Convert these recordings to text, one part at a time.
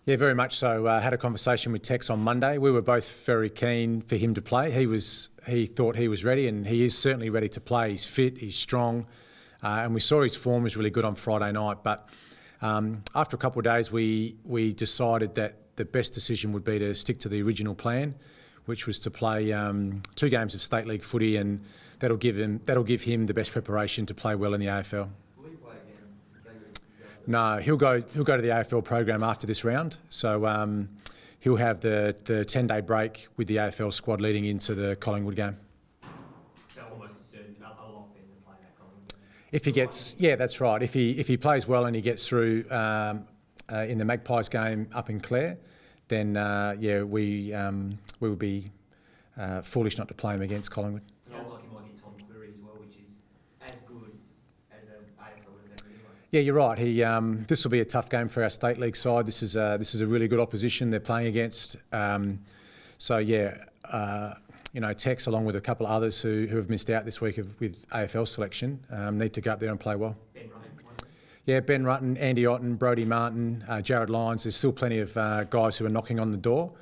Yeah, very much so. Had a conversation with Tex on Monday. We were both very keen for him to play. He thought he was ready, and he is certainly ready to play. He's fit, he's strong, and we saw his form was really good on Friday night. But after a couple of days, we decided that the best decision would be to stick to the original plan, which was to play 2 games of State League footy, and that'll give him the best preparation to play well in the AFL. No, he'll go to the AFL program after this round. So he'll have the 10-day break with the AFL squad leading into the Collingwood game. So almost a lock then to play that Collingwood game. If he gets, yeah, that's right. If he plays well and he gets through in the Magpies game up in Clare, then yeah, we would be foolish not to play him against Collingwood. Sounds like he might get Tom Cleary as well, which is as good as an AFL would have been anyway. Yeah, you're right. This will be a tough game for our State League side. This is a really good opposition they're playing against. So yeah, Tex along with a couple of others who have missed out this week with AFL selection need to go up there and play well. Yeah, Ben Rutten, Andy Otten, Brodie Martin, Jared Lyons. There's still plenty of guys who are knocking on the door.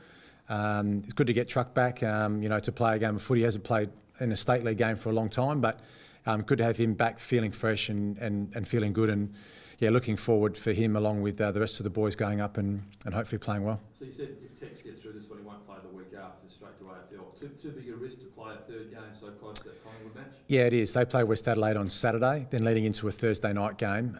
It's good to get Truck back, to play a game of footy. He hasn't played in a State League game for a long time, but good to have him back feeling fresh and feeling good. And yeah, looking forward for him along with the rest of the boys going up and hopefully playing well. So you said if Tex gets through this one, he won't play the week after straight to AFL. Too big a risk to play a 3rd game so close to that Collingwood match? Yeah, it is. They play West Adelaide on Saturday, then leading into a Thursday night game.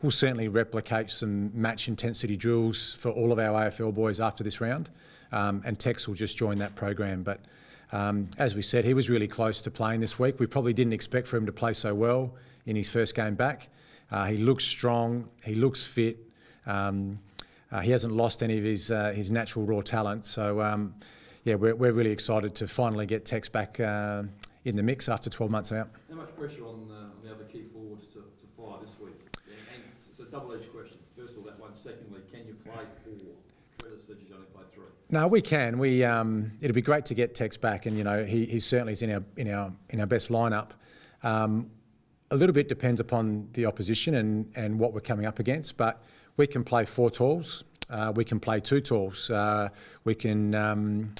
We'll certainly replicate some match intensity drills for all of our AFL boys after this round, and Tex will just join that program. But as we said, he was really close to playing this week. We probably didn't expect for him to play so well in his first game back. He looks strong, he looks fit, he hasn't lost any of his natural raw talent. So yeah, we're really excited to finally get Tex back in the mix after 12 months out. How much pressure on the other key forwards to fire this week? And it's a double-edged question. First of all, that one. Secondly, can you play 4? Trevor said you only play 3. No, we can. It'd be great to get Tex back, and he certainly is in our best lineup. A little bit depends upon the opposition and what we're coming up against, but we can play 4 talls. We can play 2 talls. We can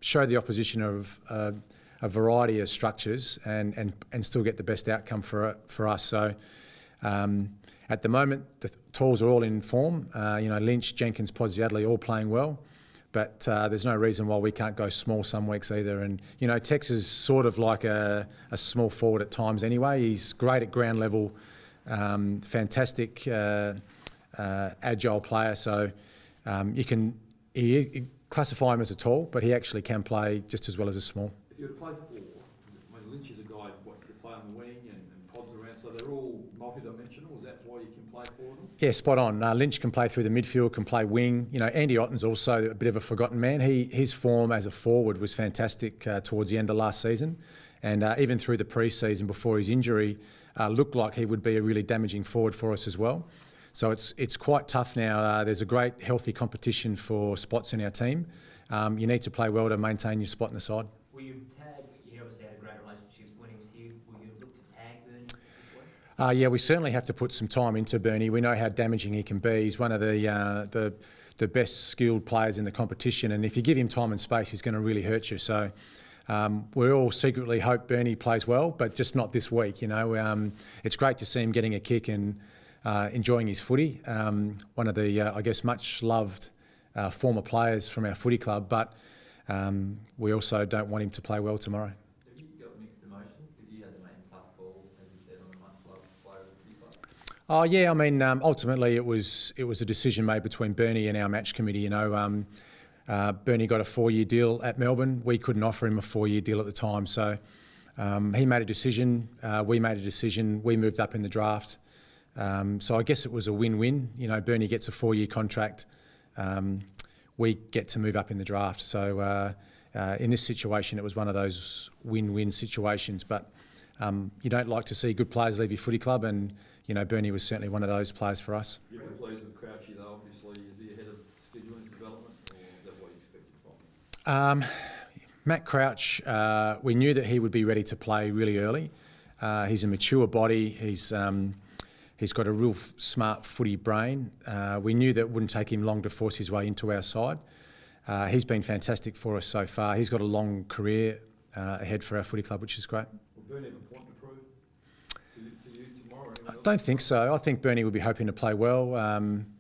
show the opposition of a variety of structures and still get the best outcome for us. So at the moment, the talls are all in form. Lynch, Jenkins, Podsiadly all playing well. But there's no reason why we can't go small some weeks either. And, Tex is sort of like a small forward at times anyway. He's great at ground level, fantastic agile player. So you classify him as a tall, but he actually can play just as well as a small. If you were to play 4, Lynch is a guy you play on the wing and Pods around, so they're all multi-dimensional. Is that why you can play 4 of them? Yeah, spot on. Lynch can play through the midfield, can play wing. Andy Otten's also a bit of a forgotten man. His form as a forward was fantastic towards the end of last season, and even through the pre-season before his injury, looked like he would be a really damaging forward for us as well. So it's quite tough now. There's a great healthy competition for spots in our team. You need to play well to maintain your spot in the side. Will you tag? You obviously had a great relationship when he was here. Will you look to tag Bernie this week? Yeah, we certainly have to put some time into Bernie. We know how damaging he can be. He's one of the best skilled players in the competition, and if you give him time and space, he's going to really hurt you. So we all secretly hope Bernie plays well, but just not this week. It's great to see him getting a kick and enjoying his footy. One of the, I guess, much loved former players from our footy club, but we also don't want him to play well tomorrow. Have you got mixed emotions because you had to make a tough call, as you said, on a much loved player of the footy club? Oh yeah, I mean, ultimately it was a decision made between Bernie and our match committee. Bernie got a 4-year deal at Melbourne. We couldn't offer him a 4-year deal at the time, so he made a decision. We made a decision. We moved up in the draft. So I guess it was a win-win. Bernie gets a 4-year contract. We get to move up in the draft. So in this situation, it was one of those win-win situations. But you don't like to see good players leave your footy club, and Bernie was certainly one of those players for us. You've been pleased with Crouchy, though. Obviously, is he ahead of schedule in development, or is that what you expected from him? Matt Crouch, we knew that he would be ready to play really early. He's a mature body. He's He's got a real smart footy brain. We knew that it wouldn't take him long to force his way into our side. He's been fantastic for us so far. He's got a long career ahead for our footy club, which is great. Will Bernie have a point to prove to you tomorrow? I don't think so. I think Bernie will be hoping to play well.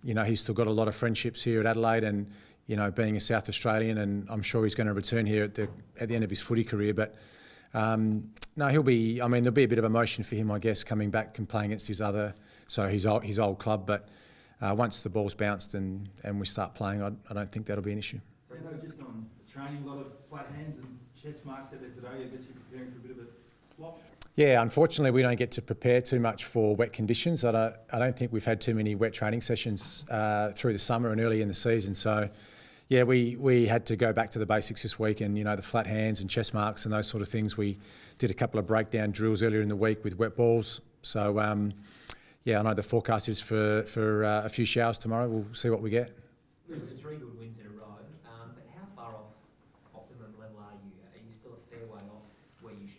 You know, he's still got a lot of friendships here at Adelaide, and you know, being a South Australian, and I'm sure he's going to return here at the end of his footy career. But no, he'll be. I mean, there'll be a bit of emotion for him, I guess, coming back and playing against his old club. But once the ball's bounced and we start playing, I don't think that'll be an issue. Sando, just on the training, a lot of flat hands and chest marks out there today. I guess you're preparing for a bit of a flop. Yeah, unfortunately, we don't get to prepare too much for wet conditions. I don't think we've had too many wet training sessions through the summer and early in the season. So, yeah, we had to go back to the basics this week, and you know, the flat hands and chest marks and those sort of things. We did a couple of breakdown drills earlier in the week with wet balls. So, yeah, I know the forecast is for a few showers tomorrow. We'll see what we get. It was 3 good wins in a row, but how far off optimum level are you? Are you still a fair way off where you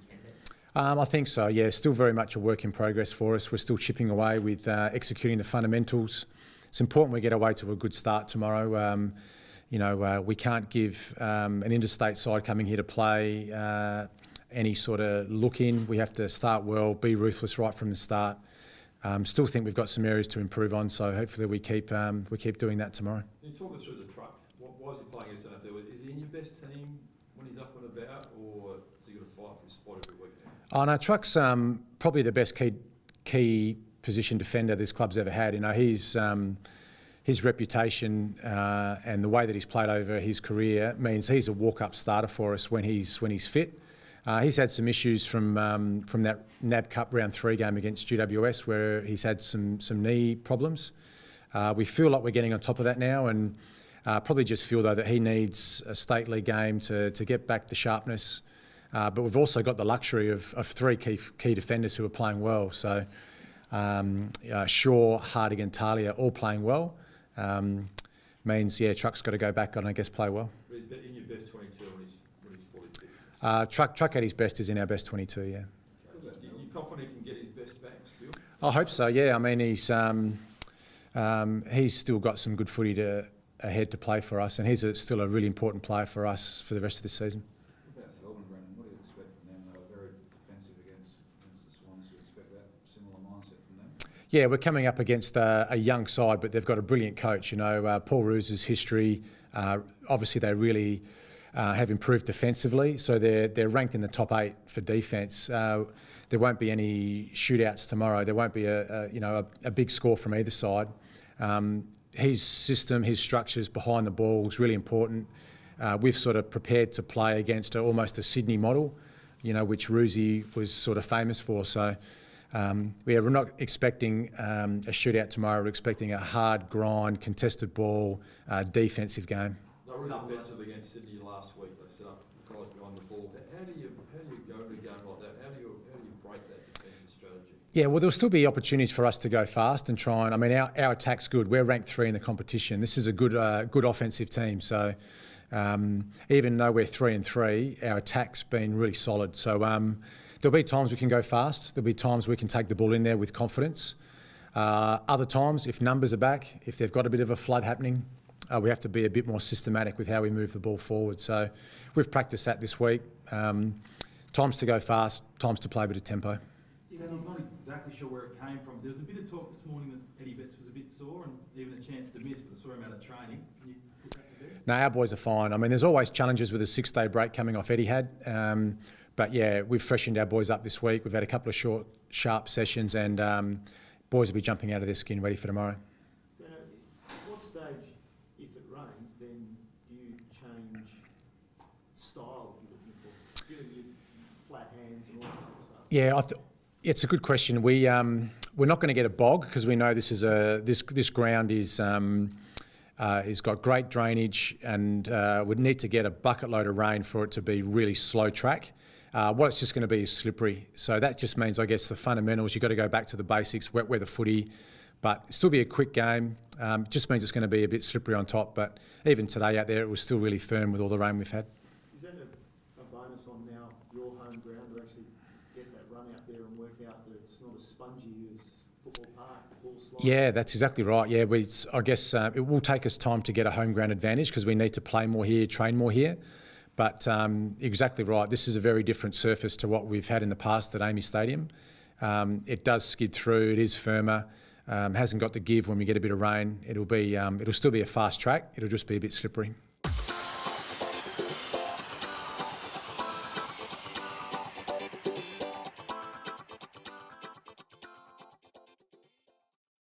can be? I think so, yeah. Still very much a work in progress for us. We're still chipping away with executing the fundamentals. It's important we get away to a good start tomorrow. You know, we can't give an interstate side coming here to play any sort of look in. We have to start well, be ruthless right from the start. Still think we've got some areas to improve on, so hopefully we keep doing that tomorrow. Can you talk us through the truck? Why is he playing against NFL? Is he in your best team when he's up and about, or is he going to fight for his spot every week now? Oh no, Truck's probably the best key position defender this club's ever had. You know, his reputation and the way that he's played over his career means he's a walk-up starter for us when he's fit. He's had some issues from that NAB Cup round 3 game against GWS, where he's had some knee problems. We feel like we're getting on top of that now, and probably just feel though that he needs a state league game to get back the sharpness. But we've also got the luxury of 3 key defenders who are playing well. So Shaw, Hardig and Talia all playing well. Means, yeah, Truck's got to go back and I guess play well. But he's in your best 22 when he's fully fit? Truck at his best is in our best 22, yeah. You confident he can get his best back still? I hope so, yeah. I mean, he's still got some good footy ahead to play for us, and he's still a really important player for us for the rest of the season. What about Selborne, Brendan? What do you expect from them? They were very defensive against the Swans. Do you expect that similar mindset from them? Yeah, we're coming up against a young side, but they've got a brilliant coach. You know, Paul Roos's history. Obviously, they really have improved defensively, so they're ranked in the top 8 for defence. There won't be any shootouts tomorrow. There won't be a big score from either side. His system, his structures behind the ball is really important. We've sort of prepared to play against almost a Sydney model, you know, which Roosie was sort of famous for. So. We're not expecting a shootout tomorrow. We're expecting a hard grind, contested ball, defensive game. They were really offensive against Sydney last week. They set up guys behind the ball. How do you go to a game like that? How do you break that defensive strategy? Yeah, well, there'll still be opportunities for us to go fast and try and. I mean, our attack's good. We're ranked 3 in the competition. This is a good offensive team. So even though we're 3-3, our attack's been really solid. So. There'll be times we can go fast. There'll be times we can take the ball in there with confidence. Other times, if numbers are back, if they've got a bit of a flood happening, we have to be a bit more systematic with how we move the ball forward. So we've practiced that this week. Times to go fast, times to play a bit of tempo. So I'm not exactly sure where it came from. There was a bit of talk this morning that Eddie Betts was a bit sore and even a chance to miss, but I saw him out of training. Can you put that to bed? No, our boys are fine. I mean, there's always challenges with a 6-day break coming off Etihad. But yeah, we've freshened our boys up this week. We've had a couple of short, sharp sessions, and boys will be jumping out of their skin ready for tomorrow. So, at what stage, if it rains, then do you change style you're looking for, given your flat hands and all that sort of stuff? Yeah, it's a good question. We're not going to get a bog because we know this ground is got great drainage and would need to get a bucket load of rain for it to be really slow track. What it's just going to be is slippery. So that just means, I guess, the fundamentals, you've got to go back to the basics, wet weather footy, but still be a quick game. Just means it's going to be a bit slippery on top. But even today out there, it was still really firm with all the rain we've had. Is that a bonus on now your home ground to actually get that run out there and work out that it's not as spongy as football park, the ball slide? Yeah, that's exactly right. Yeah, I guess it will take us time to get a home ground advantage because we need to play more here, train more here. But exactly right. This is a very different surface to what we've had in the past at Amy Stadium. It does skid through. It is firmer. Hasn't got the give when we get a bit of rain. It'll still be a fast track. It'll just be a bit slippery.